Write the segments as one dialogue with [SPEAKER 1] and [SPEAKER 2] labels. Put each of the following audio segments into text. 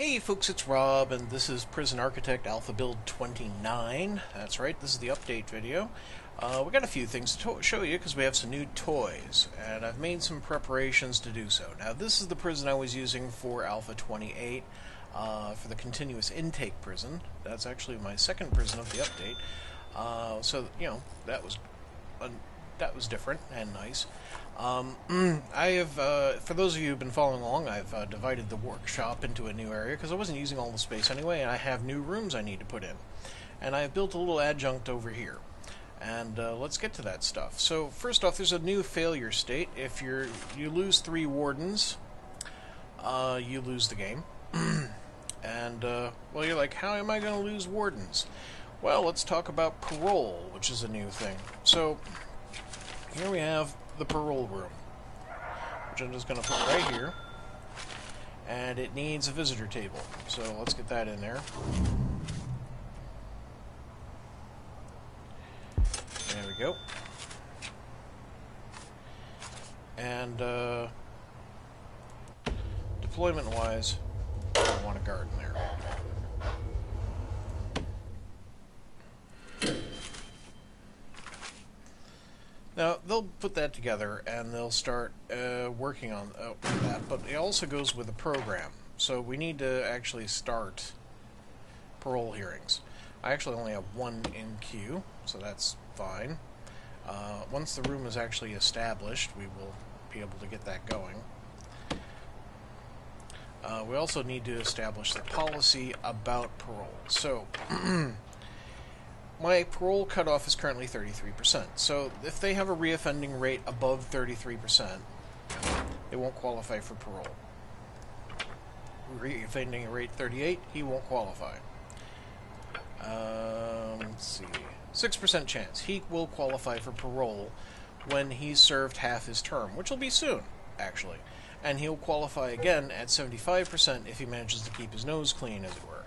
[SPEAKER 1] Hey folks, it's Rob, and this is Prison Architect Alpha Build 29. That's right, this is the update video. We got a few things to show you because we have some new toys, and I've made some preparations to do so. Now, this is the prison I was using for Alpha 28 for the continuous intake prison. That's actually my second prison of the update. So, you know, that was different and nice. I have, for those of you who've been following along, I've divided the workshop into a new area because I wasn't using all the space anyway, and I have new rooms I need to put in. And I have built a little adjunct over here. And let's get to that stuff. So first off, there's a new failure state. If you lose 3 wardens, you lose the game. And, well, you're like, how am I going to lose wardens? Well, let's talk about parole, which is a new thing. So here we have the parole room, which I'm just going to put right here, and it needs a visitor table, so let's get that in there. There we go. And deployment wise, I want a guard in there. Now, they'll put that together, and they'll start working on that, but it also goes with a program. So we need to actually start parole hearings. I actually only have 1 in queue, so that's fine. Once the room is actually established, we will be able to get that going. We also need to establish the policy about parole. So, my parole cutoff is currently 33%, so if they have a reoffending rate above 33%, they won't qualify for parole. Reoffending rate 38, he won't qualify. Let's see, 6% chance. He will qualify for parole when he's served half his term, which will be soon, actually. And he'll qualify again at 75% if he manages to keep his nose clean, as it were.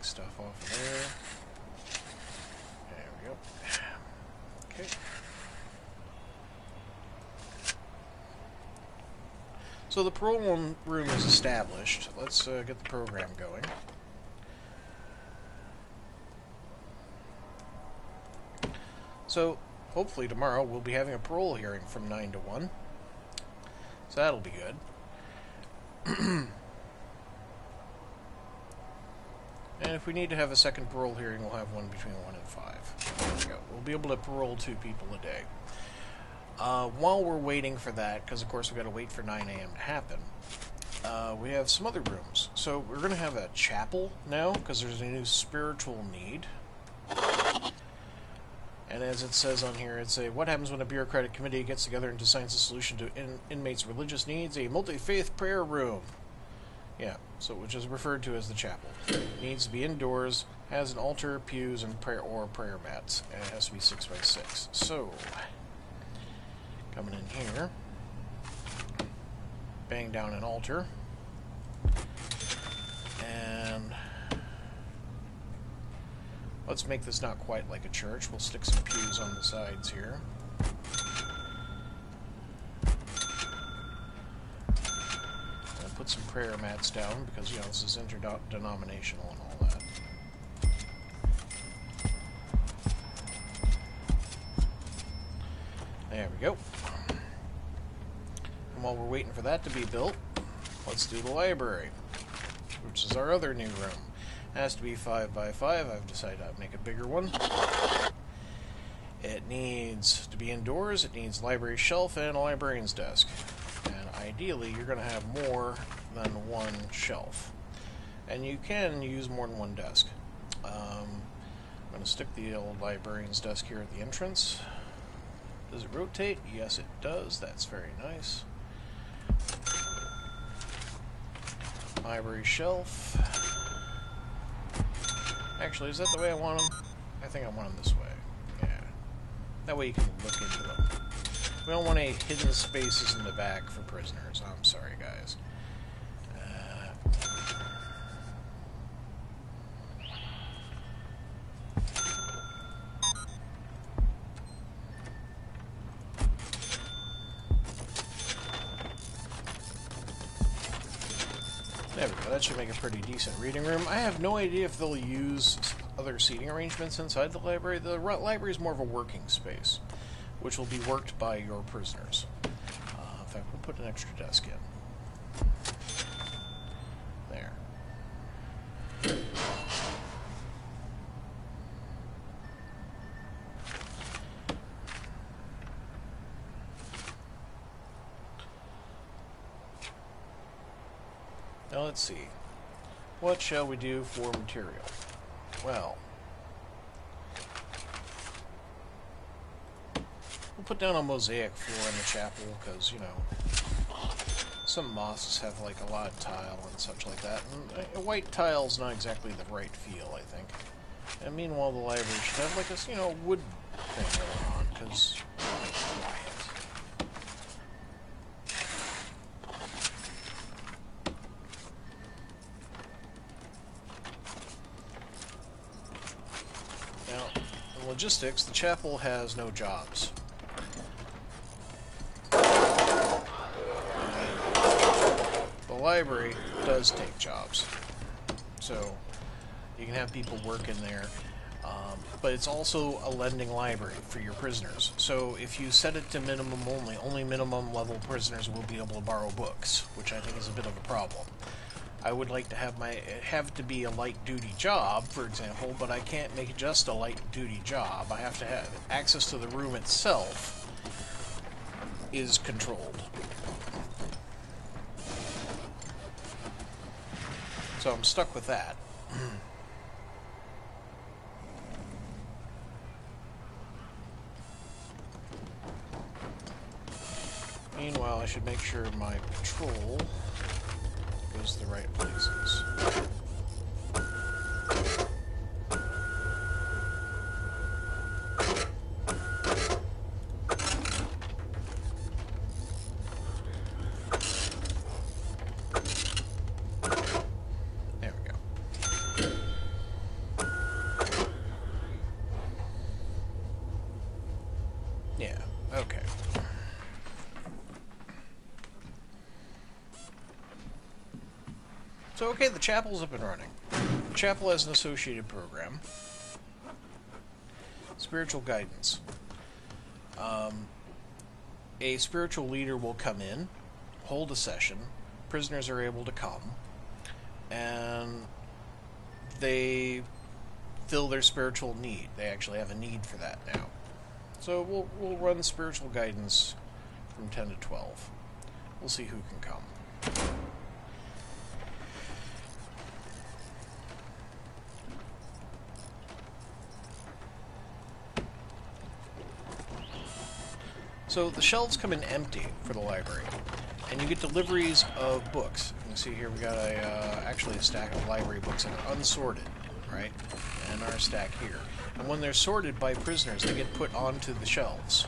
[SPEAKER 1] Stuff off of there. There we go. Okay. So the parole room is established. Let's get the program going. So hopefully tomorrow we'll be having a parole hearing from 9 to 1. So that'll be good. And if we need to have a second parole hearing, we'll have one between 1 and 5. There we go. We'll be able to parole 2 people a day. While we're waiting for that, because of course we've got to wait for 9 a.m. to happen, we have some other rooms. So we're going to have a chapel now, because there's a new spiritual need. And as it says on here, it's what happens when a bureaucratic committee gets together and decides a solution to inmates' religious needs? A multi-faith prayer room. Yeah, so which is referred to as the chapel. It needs to be indoors, has an altar, pews, and prayer mats. And it has to be 6 by 6. So, coming in here, bang down an altar, and let's make this not quite like a church. We'll stick some pews on the sides here. Put some prayer mats down because, you know, this is interdenominational and all that. There we go. And while we're waiting for that to be built, let's do the library, which is our other new room. It has to be 5 by 5. I've decided to make a bigger one. It needs to be indoors. It needs a library shelf and a librarian's desk. Ideally, you're going to have more than 1 shelf. And you can use more than 1 desk. I'm going to stick the old librarian's desk here at the entrance. Does it rotate? Yes, it does. That's very nice. Library shelf. Actually, is that the way I want them? I think I want them this way. Yeah. That way you can look into them. We don't want any hidden spaces in the back for prisoners. I'm sorry, guys. There we go. That should make a pretty decent reading room. I have no idea if they'll use other seating arrangements inside the library. The library is more of a working space, which will be worked by your prisoners. In fact, we'll put an extra desk in. There. Now let's see. What shall we do for material? Well, we'll put down a mosaic floor in the chapel because, you know, some mosques have like a lot of tile and such like that. And a white tile's not exactly the right feel, I think. And meanwhile, the library should have like a, you know, wood thing going on because riot. Logistics, the chapel has no jobs. The library does take jobs. So you can have people work in there, but it's also a lending library for your prisoners. So if you set it to minimum only minimum level prisoners will be able to borrow books, which I think is a bit of a problem. I would like to have have it to be a light-duty job, for example, but I can't make it just a light-duty job. I have to have access to the room itself is controlled. So I'm stuck with that. Meanwhile, I should make sure my patrol goes to the right places. There we go. Yeah, okay. So, okay, the chapel's up and running. The chapel has an associated program. Spiritual guidance. A spiritual leader will come in, hold a session, prisoners are able to come, and they fill their spiritual need. They actually have a need for that now. So we'll run spiritual guidance from 10 to 12. We'll see who can come. So the shelves come in empty for the library, and you get deliveries of books. You can see here we got actually a stack of library books that are unsorted, right? And our stack here. And when they're sorted by prisoners, they get put onto the shelves.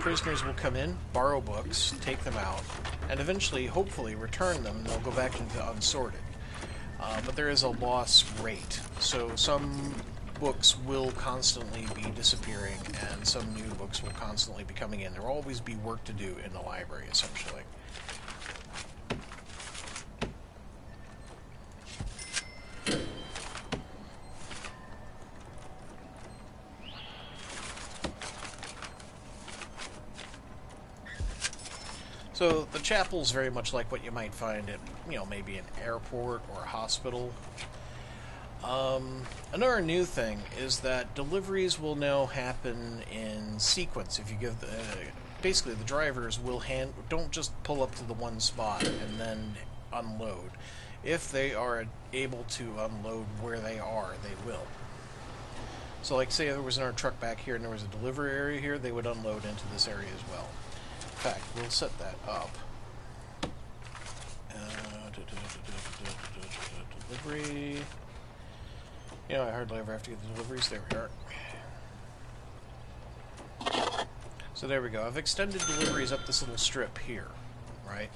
[SPEAKER 1] Prisoners will come in, borrow books, take them out, and eventually, hopefully, return them, and they'll go back into unsorted. But there is a loss rate, so some books will constantly be disappearing, and some new books will constantly be coming in. There will always be work to do in the library, essentially. So the chapel's very much like what you might find at, you know, maybe an airport or a hospital. Another new thing is that deliveries will now happen in sequence. If you give basically the drivers will don't just pull up to the one spot and then unload. If they are able to unload where they are, they will. So like say there was another truck back here and there was a delivery area here, they would unload into this area as well. In fact, we'll set that up. Delivery. You know, I hardly ever have to get the deliveries. There we are. So there we go. I've extended deliveries up this little strip here, right?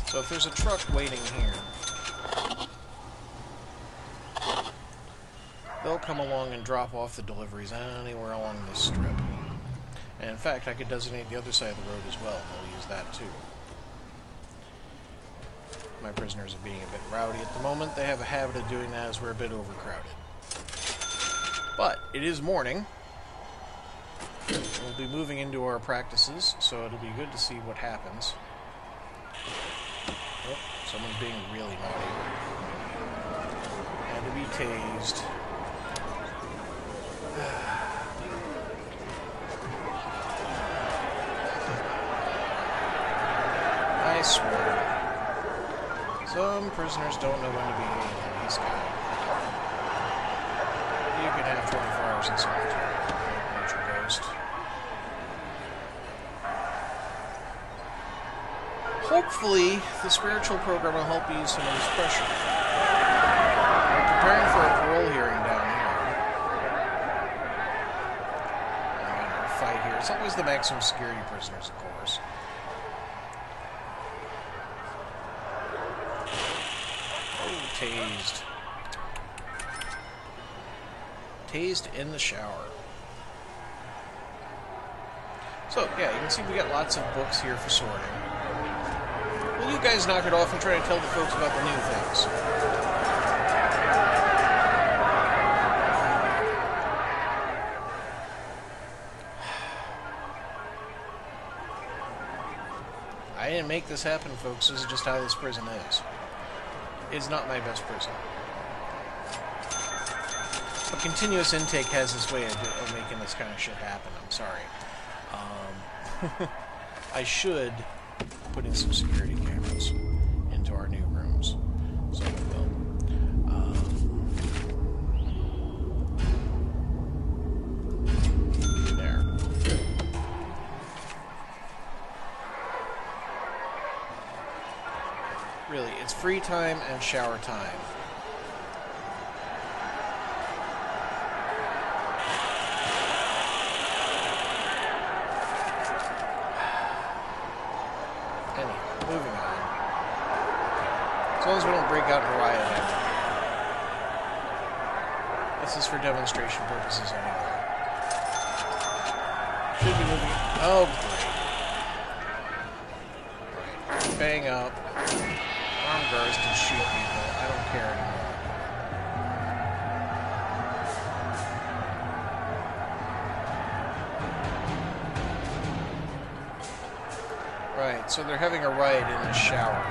[SPEAKER 1] So if there's a truck waiting here, they'll come along and drop off the deliveries anywhere along this strip. And in fact, I could designate the other side of the road as well, and we'll use that too. My prisoners are being a bit rowdy at the moment. They have a habit of doing that as we're a bit overcrowded. But it is morning. We'll be moving into our practices, so it'll be good to see what happens. Oh, someone's being really naughty. And to be tased. I swear. Some prisoners don't know when to behave in this guy. You can have 24 hours in solitary. Nature ghost. Hopefully, the spiritual program will help ease some of this pressure. We're preparing for a parole hearing down here. And a fight here. It's always the maximum security prisoners, of course. Tased. Tased in the shower. So, yeah, you can see we got lots of books here for sorting. Will you guys knock it off and try to tell the folks about the new things? I didn't make this happen, folks. This is just how this prison is. It's not my best prison. But continuous intake has this way of making this kind of shit happen. I'm sorry. I should put in some security cameras into our new rooms. So I will. There. Really, it's free time and shower time. Anyway, moving on. As long as we don't break out in a riot. This is for demonstration purposes anyway. Should be moving. Oh, great. Right. Bang up. Arm guards can shoot people. I don't care anymore. Right, so they're having a riot in the shower.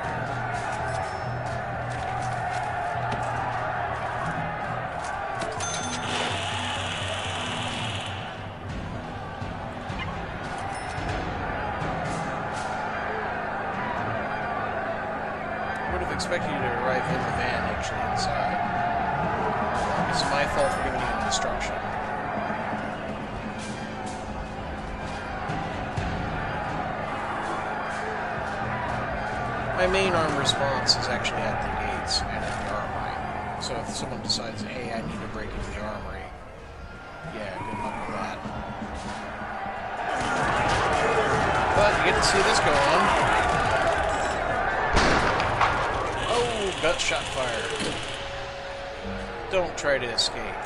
[SPEAKER 1] Expected you to arrive in the van, actually, inside. It's my fault for giving you an instruction. My main arm response is actually at the gates and at the armory. So if someone decides, hey, I need to break into the armory, yeah, good luck with that. But you get to see this go on. Gut shot fire. Don't try to escape.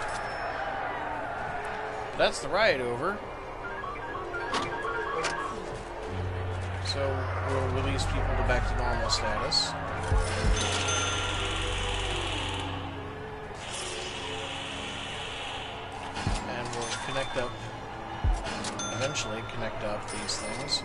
[SPEAKER 1] That's the riot over. So we'll release people to back to normal status. And we'll connect up, eventually connect up these things.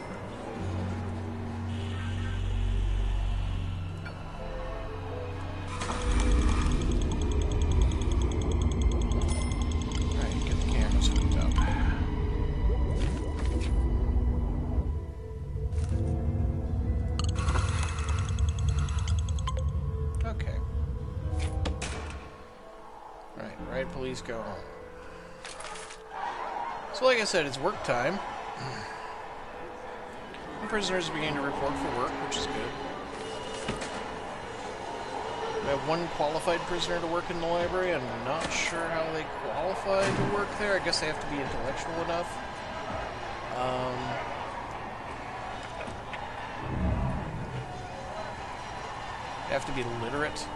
[SPEAKER 1] Police go home. So like I said, it's work time. The prisoners are beginning to report for work, which is good. We have one qualified prisoner to work in the library. I'm not sure how they qualify to work there. I guess they have to be intellectual enough. They have to be literate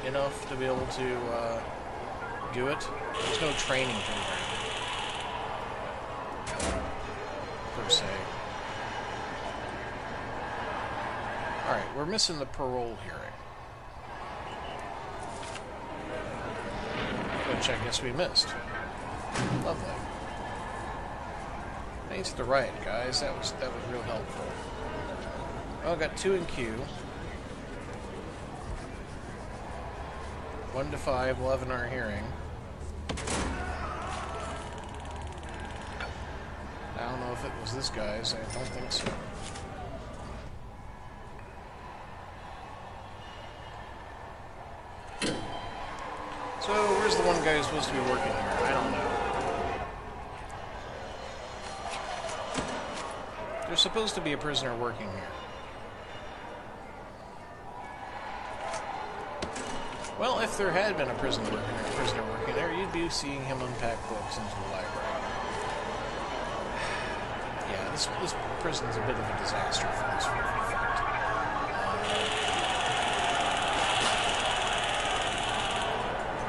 [SPEAKER 1] enough to be able to do it. There's no training program. we're missing the parole hearing. Which I guess we missed. Lovely. Thanks to the riot, guys. That was real helpful. Well, I got 2 in queue. 1 to 5, we'll have in our hearing. I don't know if it was this guy's. I don't think so. So, where's the one guy who's supposed to be working here? I don't know. There's supposed to be a prisoner working here. Well, if there had been a prisoner working there, you'd be seeing him unpack books into the library. Yeah, this prison's a bit of a disaster for this effect.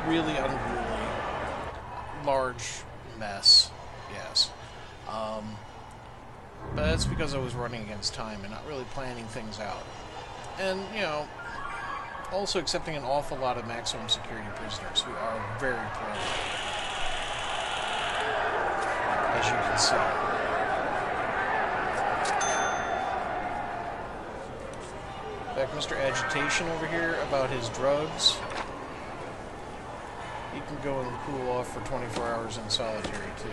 [SPEAKER 1] Really unruly, large mess, yes. But that's because I was running against time and not really planning things out. And, you know, also accepting an awful lot of maximum security prisoners who are very prone, as you can see. In fact, Mr. Agitation over here about his drugs, he can go and cool off for 24 hours in solitary, too.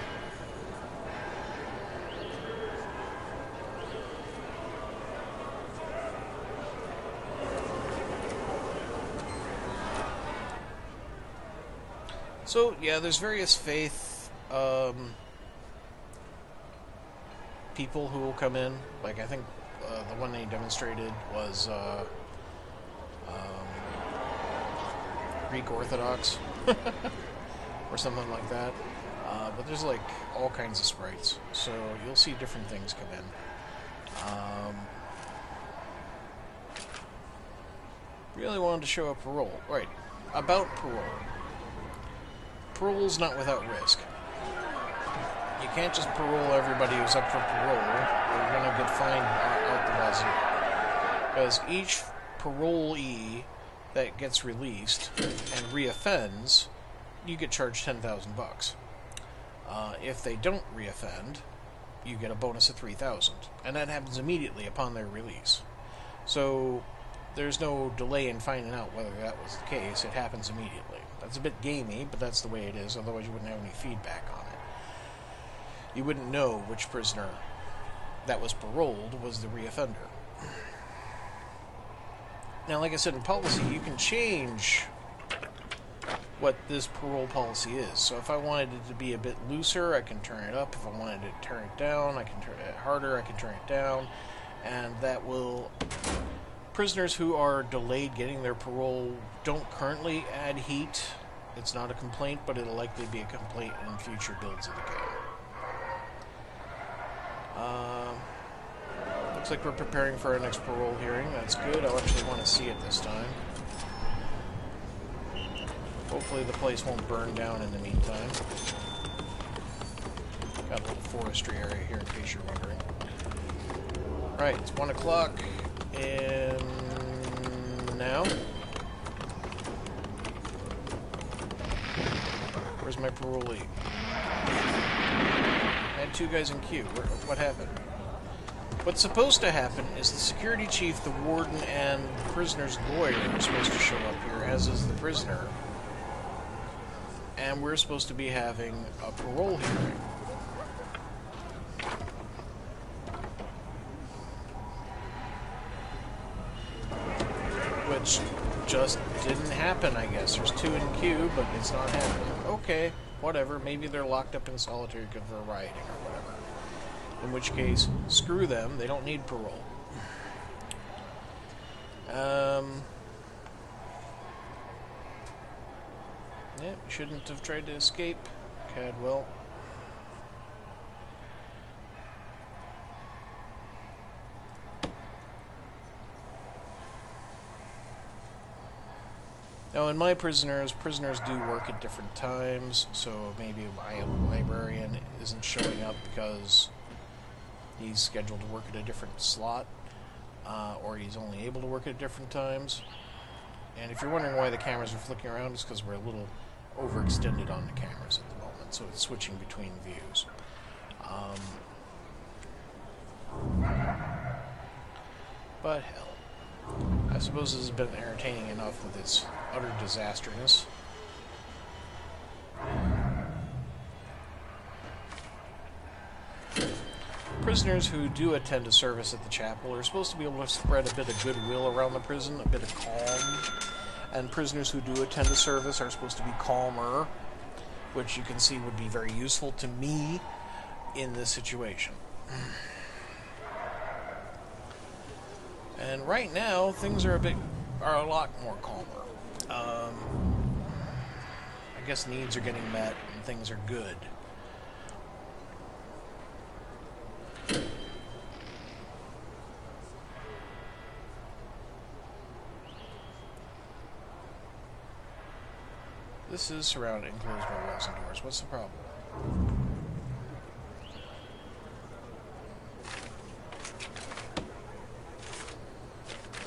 [SPEAKER 1] So, yeah, there's various faith people who will come in. Like, I think the one they demonstrated was Greek Orthodox or something like that. But there's, like, all kinds of sprites. So you'll see different things come in. Really wanted to show a parole. Right, about parole. Parole's not without risk. You can't just parole everybody who's up for parole, or you're going to get fined out the wazoo. Because each parolee that gets released and reoffends, you get charged $10,000. If they don't reoffend, you get a bonus of $3,000, and that happens immediately upon their release. So there's no delay in finding out whether that was the case. It happens immediately. That's a bit gamey, but that's the way it is. Otherwise, you wouldn't have any feedback on it. You wouldn't know which prisoner that was paroled was the reoffender. Now, like I said, in policy, you can change what this parole policy is. So if I wanted it to be a bit looser, I can turn it up. If I wanted to turn it down, I can turn it harder, I can turn it down. And that will... Prisoners who are delayed getting their parole don't currently add heat. It's not a complaint, but it'll likely be a complaint in future builds of the game. Looks like we're preparing for our next parole hearing. That's good. I actually want to see it this time. Hopefully the place won't burn down in the meantime. Got a little forestry area here in case you're wondering. Right, it's 1 o'clock. And now, where's my parolee? I had 2 guys in queue. What happened? What's supposed to happen is the security chief, the warden, and the prisoner's lawyer are supposed to show up here, as is the prisoner. And we're supposed to be having a parole hearing. Which just didn't happen, I guess. There's 2 in queue, but it's not happening. Okay, whatever. Maybe they're locked up in solitary for rioting or whatever. In which case, screw them. They don't need parole. Yeah, shouldn't have tried to escape. Cadwell. Now, in my prisoners do work at different times, so maybe my librarian isn't showing up because he's scheduled to work at a different slot. or he's only able to work at different times. And if you're wondering why the cameras are flicking around, it's because we're a little overextended on the cameras at the moment, so it's switching between views. But hell, I suppose this has been entertaining enough with its utter disasterness. Prisoners who do attend a service at the chapel are supposed to be able to spread a bit of goodwill around the prison, a bit of calm. And prisoners who do attend a service are supposed to be calmer, which you can see would be very useful to me in this situation. And right now, things are a lot more calmer. I guess needs are getting met and things are good. This is surrounded and enclosed by walls and doors. What's the problem?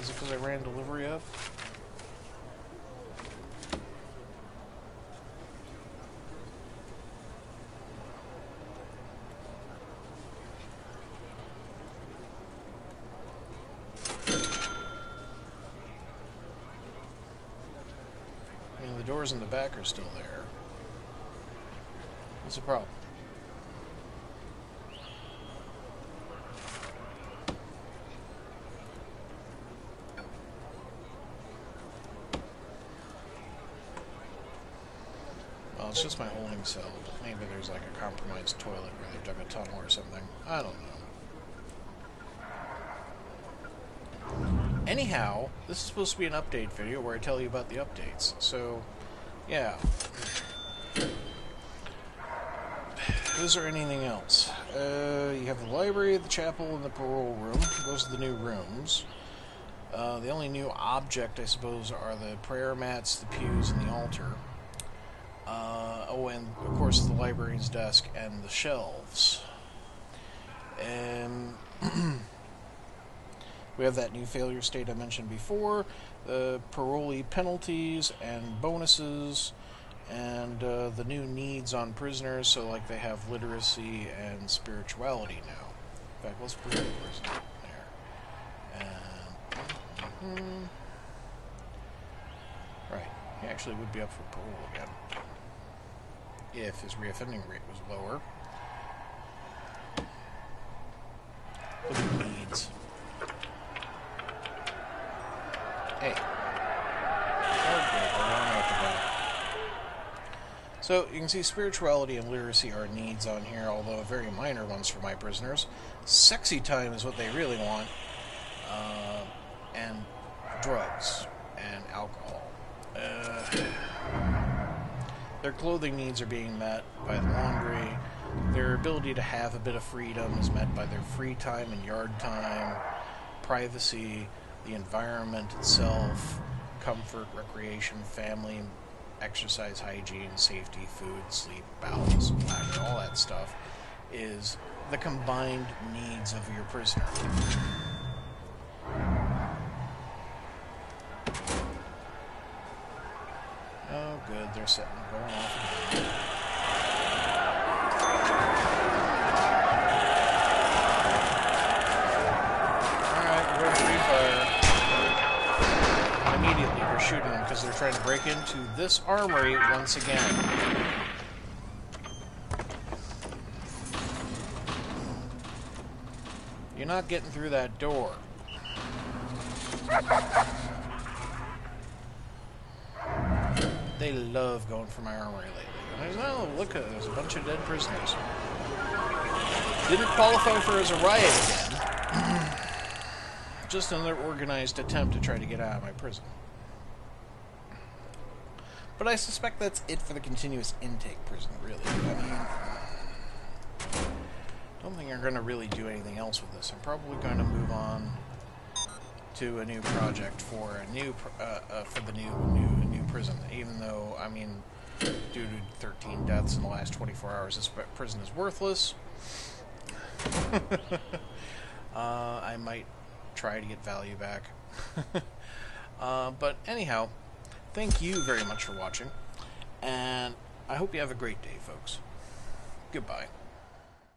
[SPEAKER 1] Is it because I ran delivery up? The doors in the back are still there. What's the problem? Well, it's just my holding cell. Maybe there's like a compromised toilet where they dug a tunnel or something. I don't know. Anyhow, this is supposed to be an update video where I tell you about the updates. So, yeah. Is there anything else? You have the library, the chapel, and the parole room. Those are the new rooms. The only new object, I suppose, are the prayer mats, the pews, and the altar. Oh, and of course the librarian's desk and the shelves. And we have that new failure state I mentioned before, the parolee penalties and bonuses, and the new needs on prisoners, so like they have literacy and spirituality now. In fact, let's bring the person there. And, right, he actually would be up for parole again, if his reoffending rate was lower. Look at the needs. Hey. So, you can see spirituality and literacy are needs on here, although very minor ones for my prisoners. Sexy time is what they really want. And drugs and alcohol. Their clothing needs are being met by the laundry. Their ability to have a bit of freedom is met by their free time and yard time, privacy, the environment itself, comfort, recreation, family, exercise, hygiene, safety, food, sleep, balance, laughter, all that stuff is the combined needs of your prisoner. Oh, good, they're going off again. Immediately we're shooting them because they're trying to break into this armory once again. You're not getting through that door. They love going for my armory lately. Oh, look, there's a bunch of dead prisoners. Didn't qualify for as a riot again. Just another organized attempt to try to get out of my prison. But I suspect that's it for the continuous intake prison, really. I mean, don't think I'm going to really do anything else with this. I'm probably going to move on to a new project for a new for the new prison. Even though, I mean, due to 13 deaths in the last 24 hours, this prison is worthless. I might try to get value back. But anyhow, thank you very much for watching, and I hope you have a great day, folks. Goodbye.